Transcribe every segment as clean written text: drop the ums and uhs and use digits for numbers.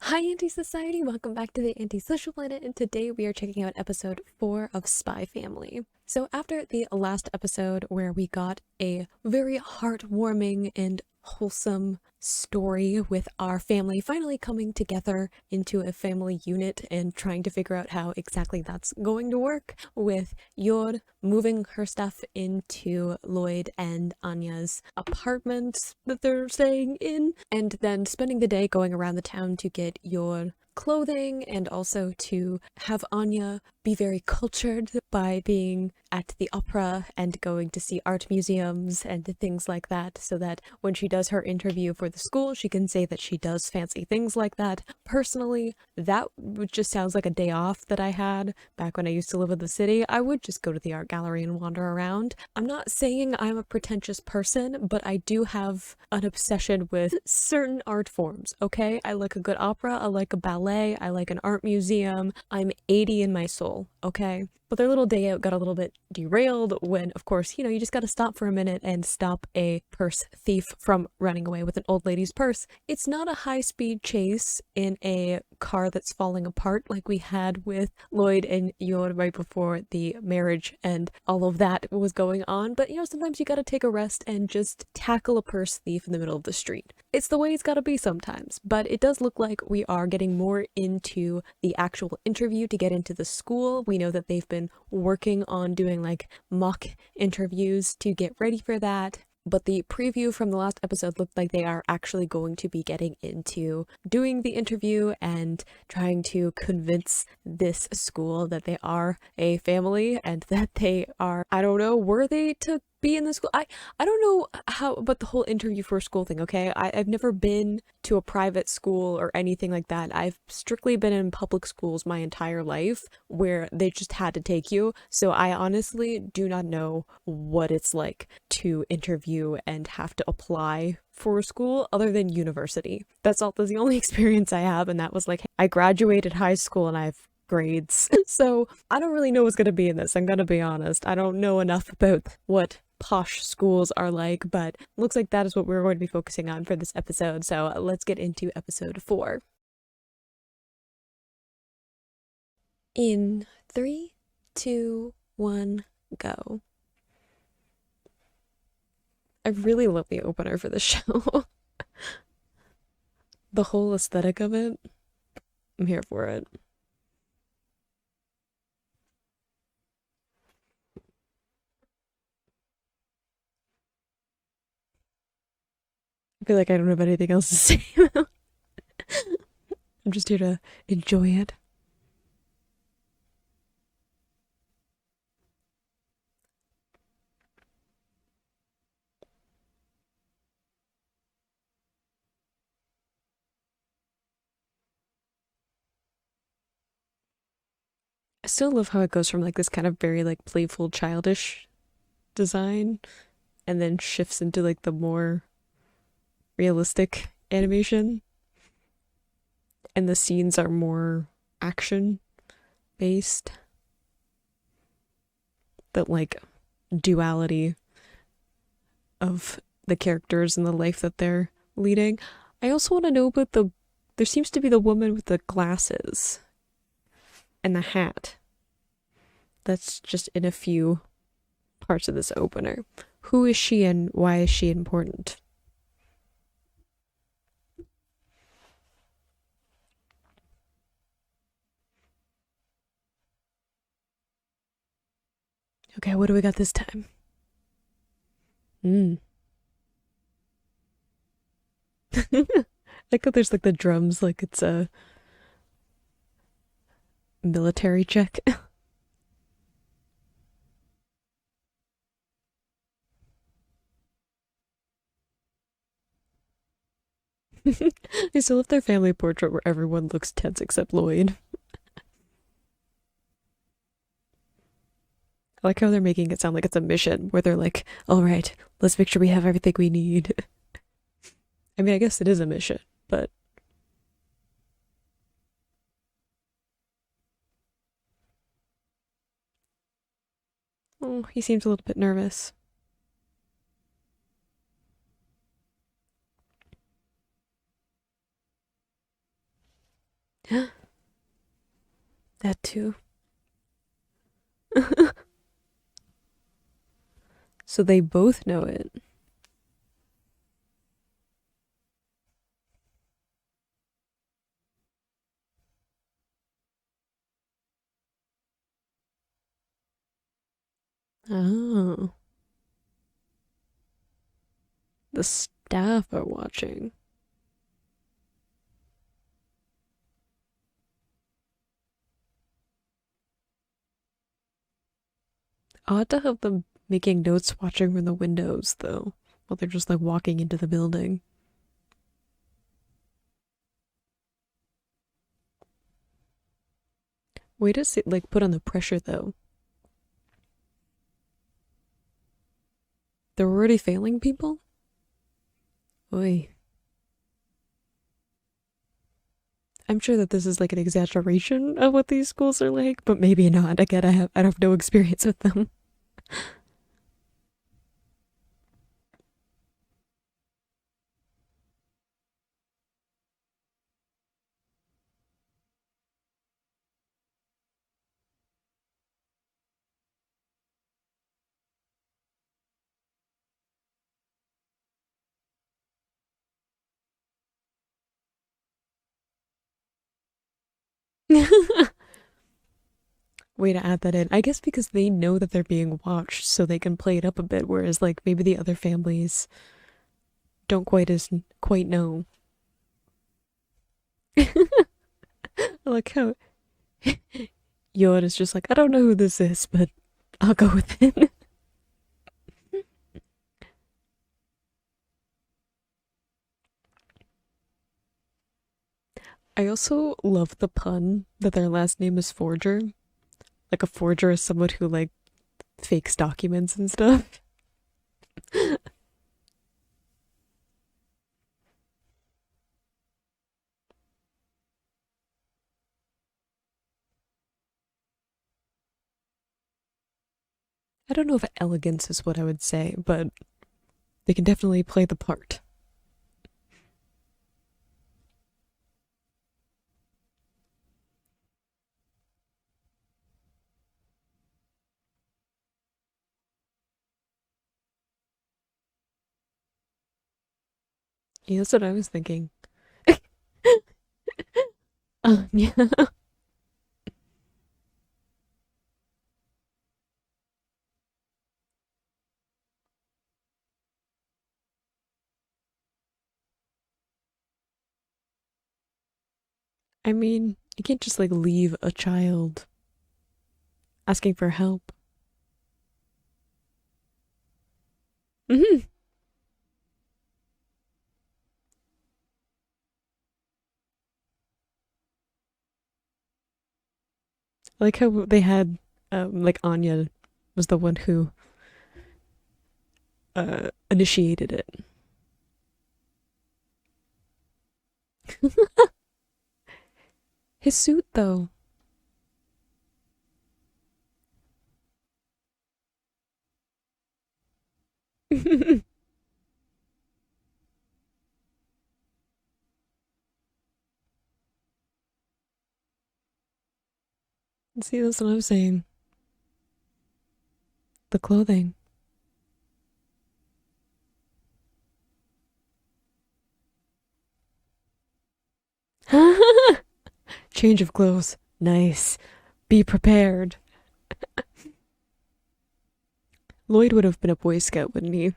Hi, Anti Society. Welcome back to the Antisocial Planet, and today we are checking out episode 4 of Spy Family. So, after the last episode where we got a very heartwarming and wholesome story with our family finally coming together into a family unit and trying to figure out how exactly that's going to work, with Yor moving her stuff into Lloyd and Anya's apartment that they're staying in, and then spending the day going around the town to get Yor clothing and also to have Anya be very cultured by being at the opera and going to see art museums and things like that, so that when she does her interview for the school, she can say that she does fancy things like that. Personally, that just sounds like a day off that I had back when I used to live in the city. I would just go to the art gallery and wander around. I'm not saying I'm a pretentious person, but I do have an obsession with certain art forms, okay? I like a good opera, I like a ballet, I like an art museum. I'm 80 in my soul, okay? But their little day out got a little bit derailed when, of course, you just gotta stop for a minute and stop a purse thief from running away with an old lady's purse. It's not a high-speed chase in a car that's falling apart like we had with Lloyd and Yor right before the marriage and all of that was going on, but sometimes you gotta take a rest and just tackle a purse thief in the middle of the street. It's the way it's gotta be sometimes, but it does look like we are getting more into the actual interview to get into the school. We know that they've been working on doing like mock interviews to get ready for that. But the preview from the last episode looked like they are actually going to be getting into doing the interview and trying to convince this school that they are a family and that they are, I don't know, worthy to be in the school. I don't know how about the whole interview for a school thing, okay? I've never been to a private school or anything like that. I've strictly been in public schools my entire life where they just had to take you. So I honestly do not know what it's like to interview and have to apply for a school other than university. That's the only experience I have, and that was like I graduated high school and I have grades. So I don't really know what's gonna be in this, I'm gonna be honest. I don't know enough about what posh schools are like, but looks like that is what we're going to be focusing on for this episode. So let's get into episode 4. In 3, 2, 1, go. I really love the opener for the show. The whole aesthetic of it, I'm here for it. I feel like I don't have anything else to say. I'm just here to enjoy it. I still love how it goes from like this kind of very like playful childish design and then shifts into like the more realistic animation, and the scenes are more action based. That like duality of the characters and the life that they're leading. I also want to know about there seems to be the woman with the glasses and the hat. That's just in a few parts of this opener. Who is she and why is she important? Okay, what do we got this time? Like there's like the drums, like it's a military check. They still have their family portrait where everyone looks tense except Lloyd. I like how they're making it sound like it's a mission where they're like, all right, let's make sure we have everything we need. I mean, I guess it is a mission, but oh, he seems a little bit nervous. That too. So they both know it. Oh, the staff are watching. Odd to have them making notes watching from the windows, though, while they're just like walking into the building. Way to see, like put on the pressure, though. They're already failing people? Oy. I'm sure that this is like an exaggeration of what these schools are like, but maybe not. Again, I have no experience with them. Way to add that in. I guess because they know that they're being watched, so they can play it up a bit, whereas like maybe the other families don't quite know. I like how Yod is just like, I don't know who this is, but I'll go with it. I also love the pun that their last name is Forger. Like a forger is someone who like fakes documents and stuff. I don't know if elegance is what I would say, but they can definitely play the part. Yeah, that's what I was thinking. Yeah. I mean, you can't just like leave a child asking for help. Hmm. Like how they had, like Anya was the one who initiated it. His suit, though. See, that's what I'm saying. The clothing. Change of clothes. Nice. Be prepared. Lloyd would have been a Boy Scout, wouldn't he?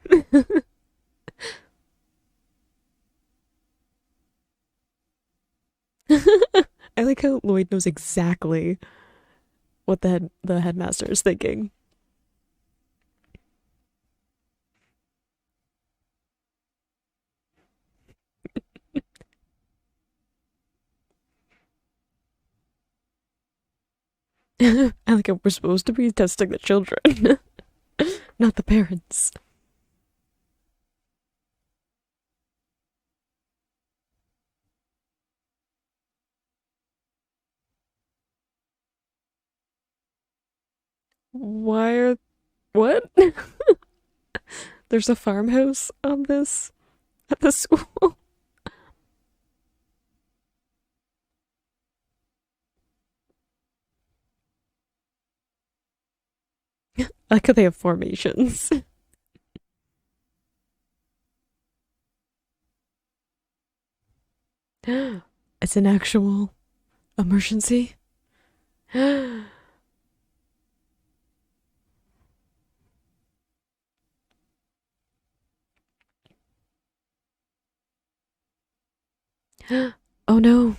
I like how Lloyd knows exactly what the headmaster is thinking. I like how we're supposed to be testing the children, not the parents. Why are what? There's a farmhouse on this at the school. I like how they have formations. It's an actual emergency. Oh no.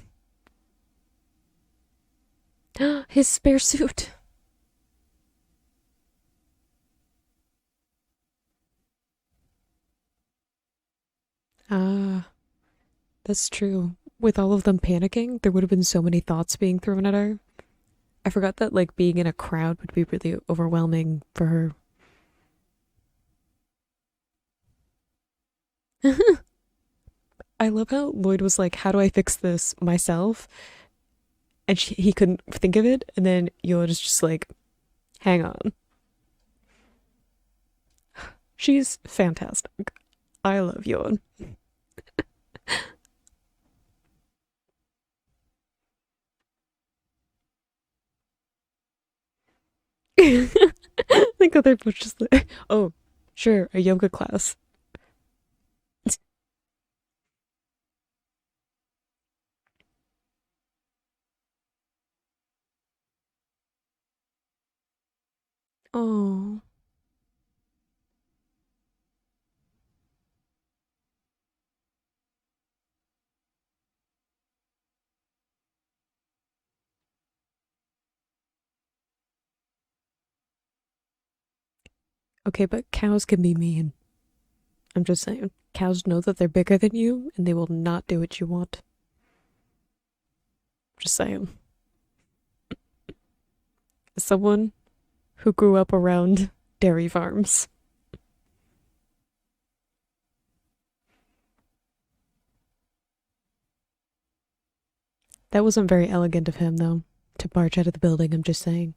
His spare suit. Ah, that's true. With all of them panicking, there would have been so many thoughts being thrown at her. I forgot that like being in a crowd would be really overwhelming for her. I love how Lloyd was like, "How do I fix this myself?" And he couldn't think of it, and then Yoda's just like, "Hang on." She's fantastic. I love Yoda. I think that they're both just like, "Oh, sure, a yoga class." Oh, okay, but cows can be mean. I'm just saying. Cows know that they're bigger than you, and they will not do what you want. Just saying. As someone who grew up around dairy farms, that wasn't very elegant of him, though, to barge out of the building. I'm just saying.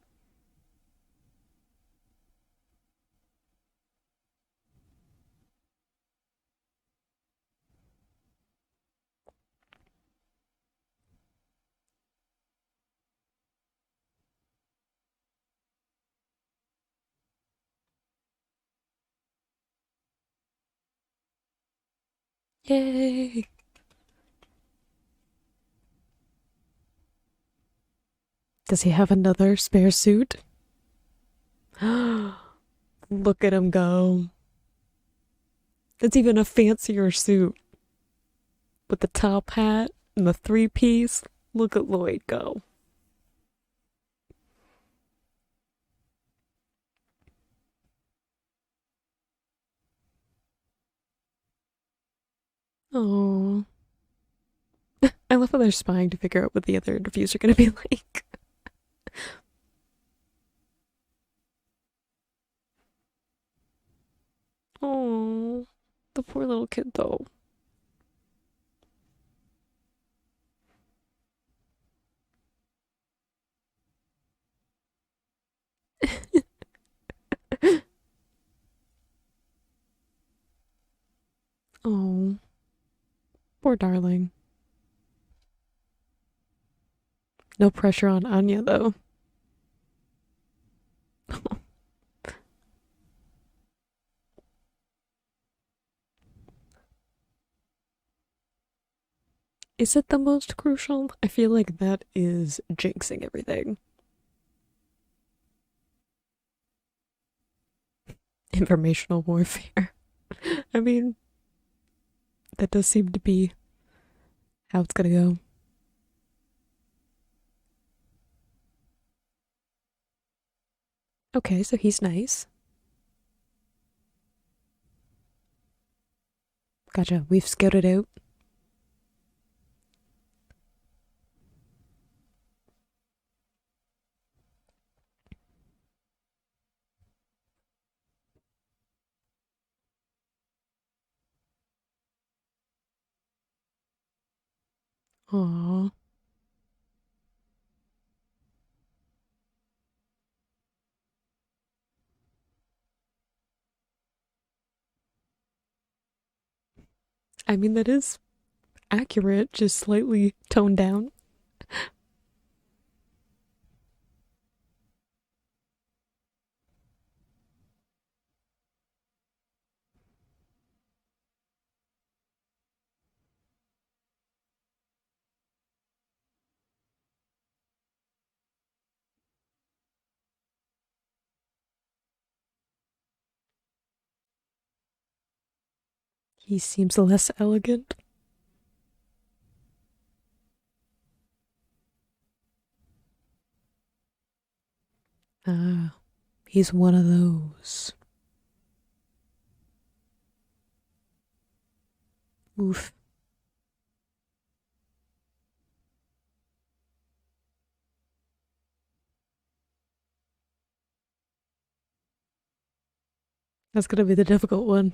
Yay! Does he have another spare suit? Look at him go. It's even a fancier suit with the top hat and the three piece. Look at Lloyd go. Oh, I love how they're spying to figure out what the other interviews are going to be like. Oh, the poor little kid though. Oh, poor darling. No pressure on Anya though. Is it the most crucial? I feel like that is jinxing everything. Informational warfare. I mean, that does seem to be how it's gonna go. Okay, so he's nice. Gotcha. We've scouted out. Aww. I mean, that is accurate, just slightly toned down. He seems less elegant. Ah, he's one of those. Oof. That's gonna be the difficult one.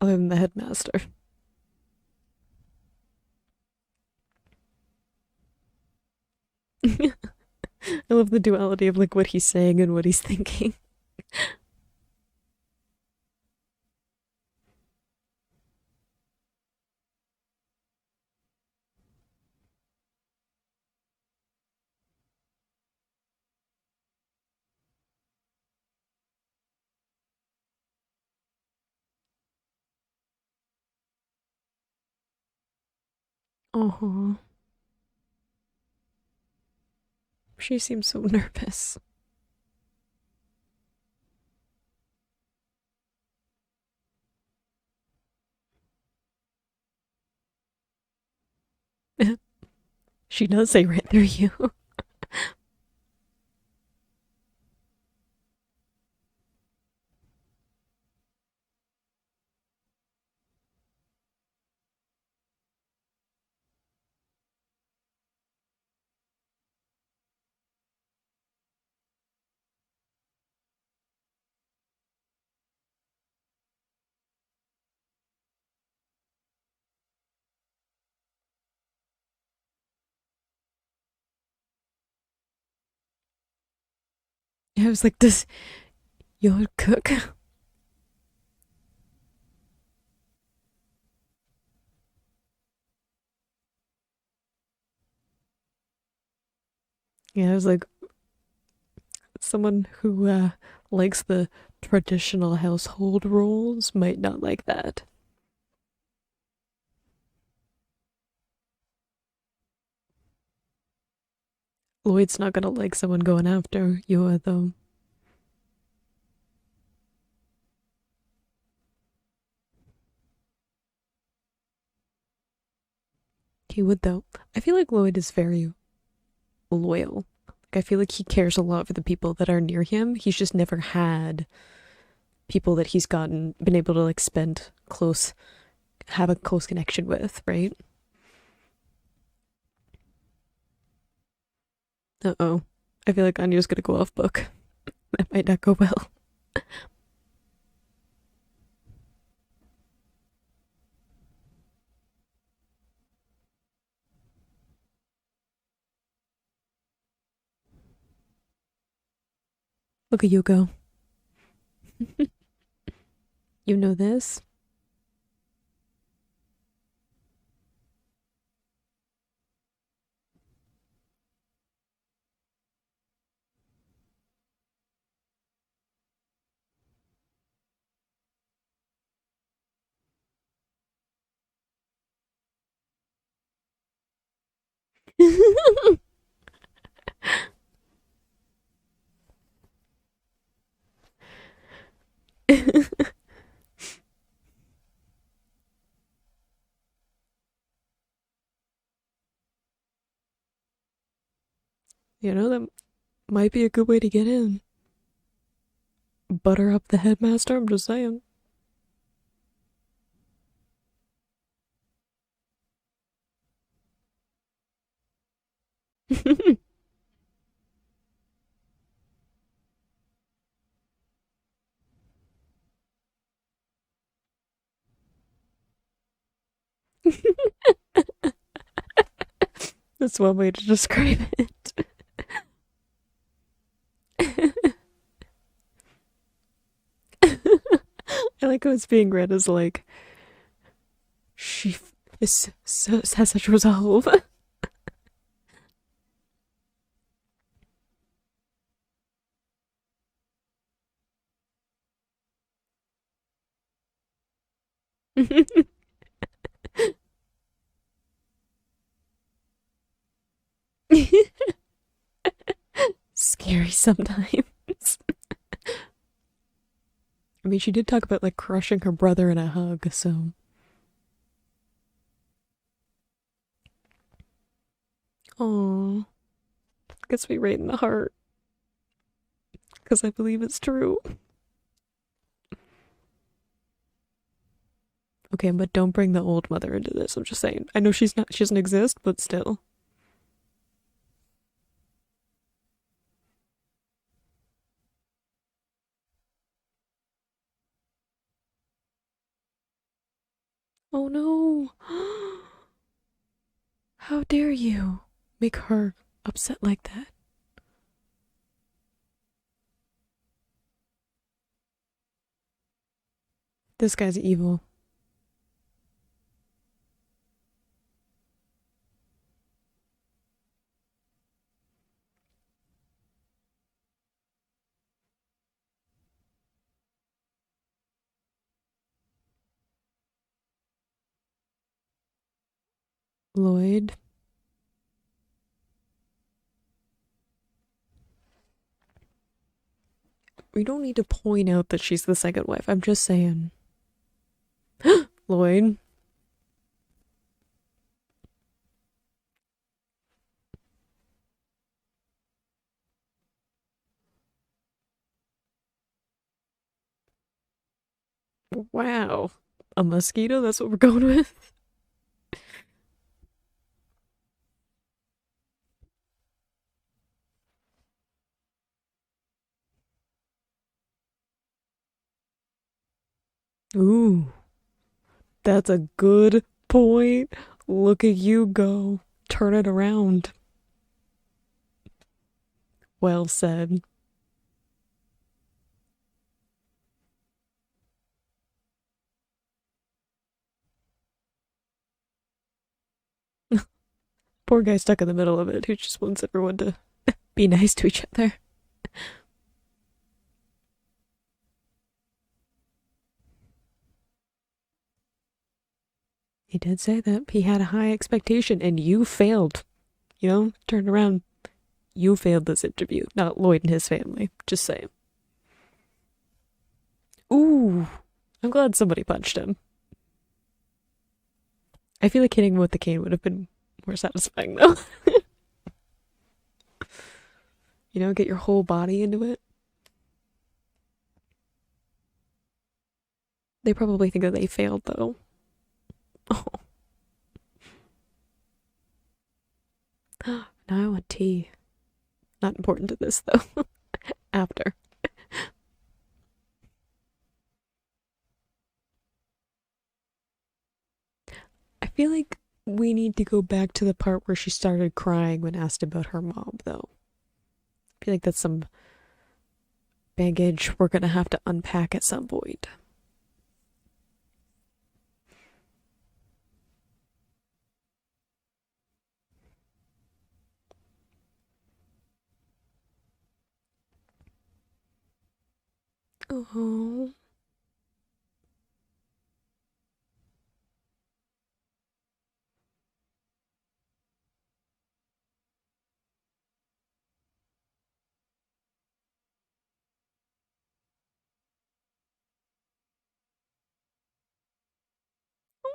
Other than the headmaster. I love the duality of like what he's saying and what he's thinking. Uh-huh. She seems so nervous. She does say right through you. I was like, does your cook? Yeah, I was like, someone who likes the traditional household rules might not like that. Lloyd's not gonna like someone going after you, though. He would, though. I feel like Lloyd is very loyal. Like, I feel like he cares a lot for the people that are near him. He's just never had people that he's been able to like spend close, have a close connection with, right? Uh oh. I feel like Anya's gonna go off book. That might not go well. Look at you go. You know this? You know, that might be a good way to get in. Butter up the headmaster, I'm just saying. That's one way to describe it. I like how it's being read as like, she has such resolve. Scary sometimes. I mean, she did talk about like crushing her brother in a hug, so. Aww. Gets me right in the heart. Because I believe it's true. Okay, but don't bring the old mother into this. I'm just saying. I know she's not, she doesn't exist, but still. Oh no. How dare you make her upset like that? This guy's evil. Lloyd. We don't need to point out that she's the second wife. I'm just saying. Lloyd. Wow. A mosquito? That's what we're going with? Ooh. That's a good point. Look at you go. Turn it around. Well said. Poor guy stuck in the middle of it who just wants everyone to be nice to each other. He did say that. He had a high expectation and you failed. You know, turned around. You failed this interview, not Lloyd and his family. Just saying. Ooh. I'm glad somebody punched him. I feel like hitting him with the cane would have been more satisfying though. You know, get your whole body into it. They probably think that they failed though. Oh, now I want tea. Not important to this though. After. I feel like we need to go back to the part where she started crying when asked about her mom though. I feel like that's some baggage we're gonna have to unpack at some point. Oh.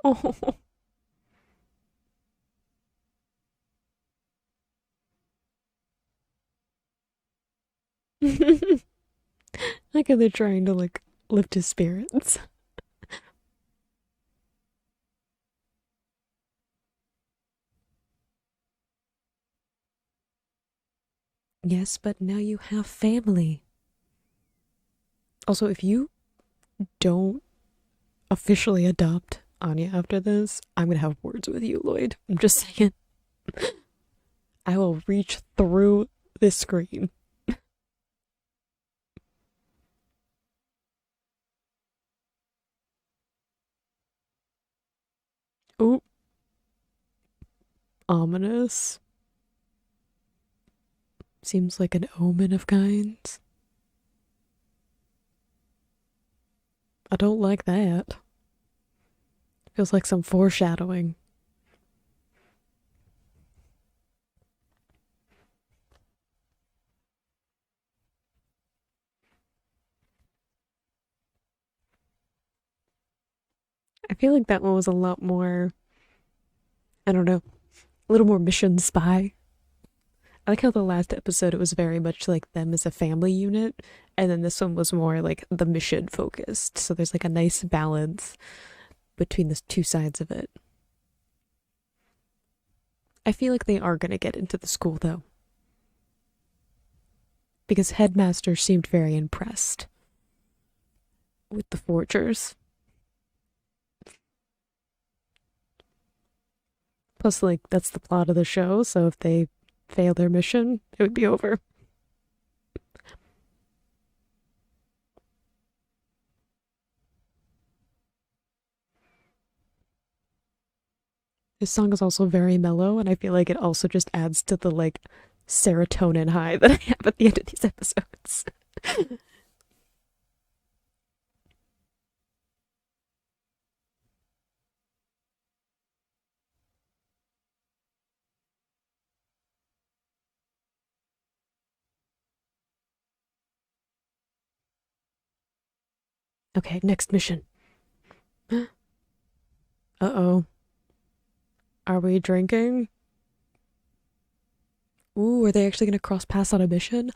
Oh. Like they're trying to like lift his spirits. Yes, but now you have family. Also, if you don't officially adopt Anya after this, I'm gonna have words with you, Lloyd. I'm just saying. I will reach through this screen. Oh, ominous. Seems like an omen of kinds. I don't like that. Feels like some foreshadowing. I feel like that one was a lot more, I don't know, a little more mission spy. I like how the last episode it was very much like them as a family unit, and then this one was more like the mission focused. So there's like a nice balance between the two sides of it. I feel like they are going to get into the school though, because Headmaster seemed very impressed with the forgers. Plus, like, that's the plot of the show, so if they fail their mission, it would be over. This song is also very mellow, and I feel like it also just adds to the, like, serotonin high that I have at the end of these episodes. Okay, next mission. Uh-oh. Are we drinking? Ooh, are they actually gonna cross paths on a mission?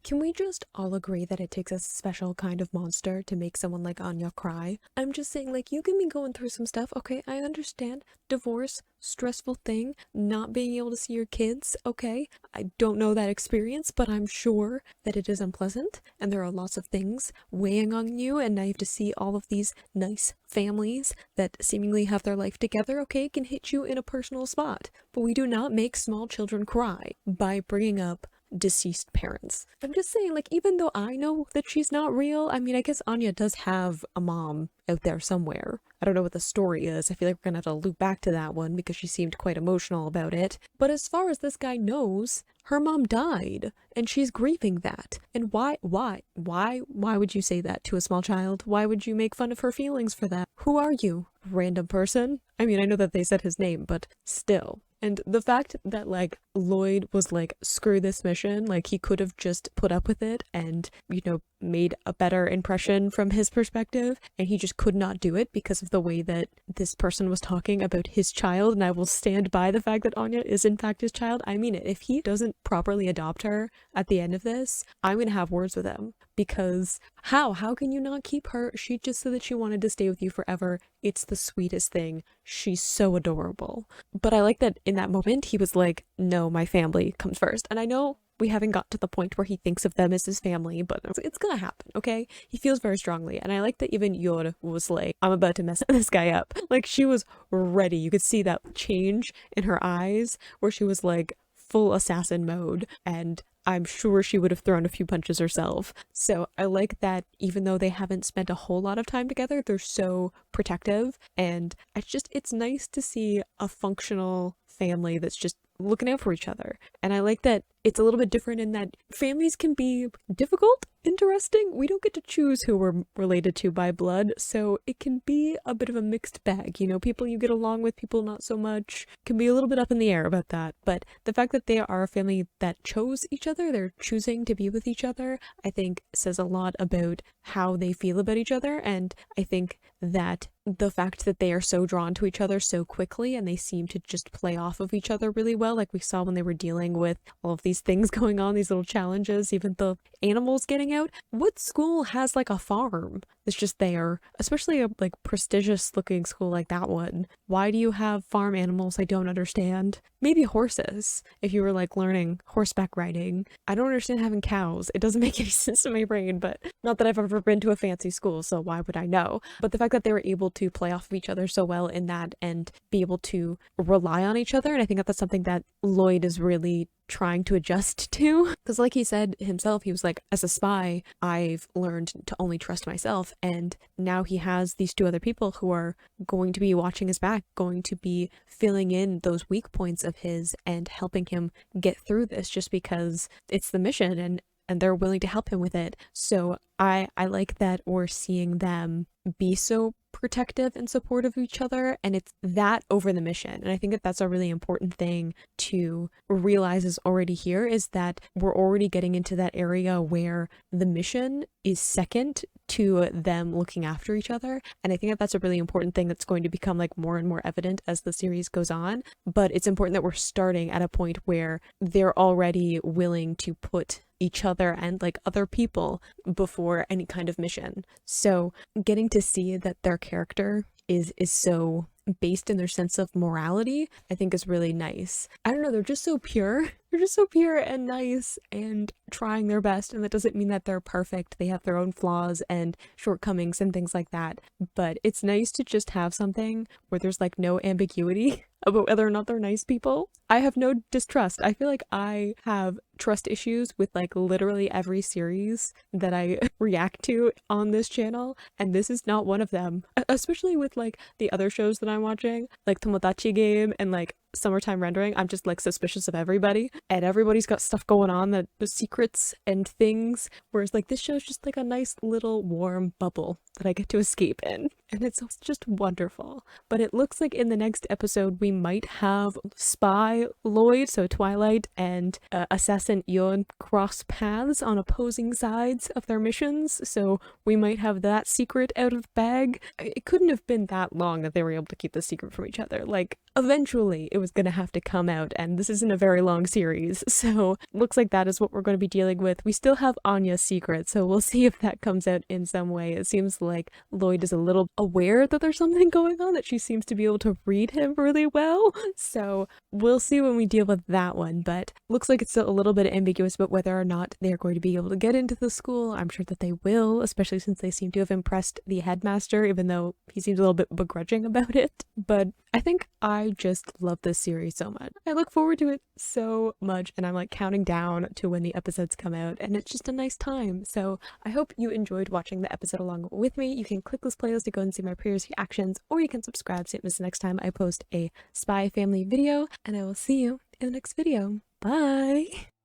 Can we just all agree that it takes a special kind of monster to make someone like Anya cry? I'm just saying, like, you can be going through some stuff, okay? I understand. Divorce, stressful thing, not being able to see your kids, okay? I don't know that experience, but I'm sure that it is unpleasant, and there are lots of things weighing on you, and now you have to see all of these nice families that seemingly have their life together, okay? It can hit you in a personal spot. But we do not make small children cry by bringing up deceased parents. I'm just saying, like, even though I know that she's not real, I mean, I guess Anya does have a mom out there somewhere. I don't know what the story is. I feel like we're gonna have to loop back to that one because she seemed quite emotional about it. But as far as this guy knows, her mom died and she's grieving that. And why would you say that to a small child? Why would you make fun of her feelings for that? Who are you, random person? I mean, I know that they said his name, but still. And the fact that, like, Lloyd was like, screw this mission, like, he could have just put up with it and, you know, made a better impression from his perspective, and he just could not do it because of the way that this person was talking about his child, and I will stand by the fact that Anya is in fact his child. I mean it. If he doesn't properly adopt her at the end of this, I'm gonna have words with him, because how can you not keep her? She just said that she wanted to stay with you forever. It's the sweetest thing. She's so adorable. But I like that in that moment he was like, no, my family comes first. And I know we haven't got to the point where he thinks of them as his family, but it's gonna happen, okay? He feels very strongly. And I like that even Yor was like, I'm about to mess this guy up. Like, she was ready. You could see that change in her eyes where she was like full assassin mode, and I'm sure she would have thrown a few punches herself. So I like that even though they haven't spent a whole lot of time together, they're so protective. And it's nice to see a functional family that's just looking out for each other. And I like that it's a little bit different in that families can be difficult, interesting. We don't get to choose who we're related to by blood, so it can be a bit of a mixed bag. You know, people you get along with, people not so much. Can be a little bit up in the air about that. But the fact that they are a family that chose each other, they're choosing to be with each other, I think says a lot about how they feel about each other. And I think that the fact that they are so drawn to each other so quickly and they seem to just play off of each other really well, like we saw when they were dealing with all of these things going on, these little challenges, even the animals getting out. What school has like a farm that's just there, especially a like prestigious looking school like that one? Why do you have farm animals? I don't understand. Maybe horses, if you were like learning horseback riding. I don't understand having cows. It doesn't make any sense to my brain, but not that I've ever been to a fancy school, so why would I know? But the fact that they were able to play off of each other so well in that and be able to rely on each other, and I think that that's something that Lloyd is really trying to adjust to, because like he said himself, he was like, as a spy I've learned to only trust myself, and now he has these two other people who are going to be watching his back, going to be filling in those weak points of his and helping him get through this, just because it's the mission and they're willing to help him with it. So I like that we're seeing them be so protective and supportive of each other, and it's that over the mission. And I think that that's a really important thing to realize is already here, is that we're already getting into that area where the mission is second to them looking after each other. And I think that that's a really important thing that's going to become like more and more evident as the series goes on. But it's important that we're starting at a point where they're already willing to put each other and like other people before any kind of mission. So getting to see that their character is so based in their sense of morality, I think is really nice. I don't know, they're just so pure. They're just so pure and nice and trying their best, and that doesn't mean that they're perfect. They have their own flaws and shortcomings and things like that. But it's nice to just have something where there's like no ambiguity about whether or not they're nice people. I have no distrust. I feel like I have trust issues with like literally every series that I react to on this channel, and this is not one of them. Especially with like the other shows that I'm watching, like Tomodachi Game and like Summertime Rendering. I'm just like suspicious of everybody, and everybody's got stuff going on, that the secrets and things, whereas like this show's just like a nice little warm bubble that I get to escape in, and it's just wonderful. But it looks like in the next episode we might have Spy Lloyd, so Twilight, and Assassin Yon cross paths on opposing sides of their missions, so we might have that secret out of the bag. It couldn't have been that long that they were able to keep the secret from each other. Like, eventually it was going to have to come out, and this isn't a very long series, so looks like that is what we're going to be dealing with. We still have Anya's secret, so we'll see if that comes out in some way. It seems like Lloyd is a little aware that there's something going on, that she seems to be able to read him really well, so we'll see when we deal with that one. But looks like it's still a little bit ambiguous about whether or not they're going to be able to get into the school. I'm sure that they will, especially since they seem to have impressed the headmaster, even though he seems a little bit begrudging about it. But I think I just love this series so much. I look forward to it so much, and I'm like counting down to when the episodes come out, and it's just a nice time. So I hope you enjoyed watching the episode along with me. You can click this playlist to go and see my previous reactions, or you can subscribe so you don't miss the next time I post a Spy Family video, and I will see you in the next video. Bye!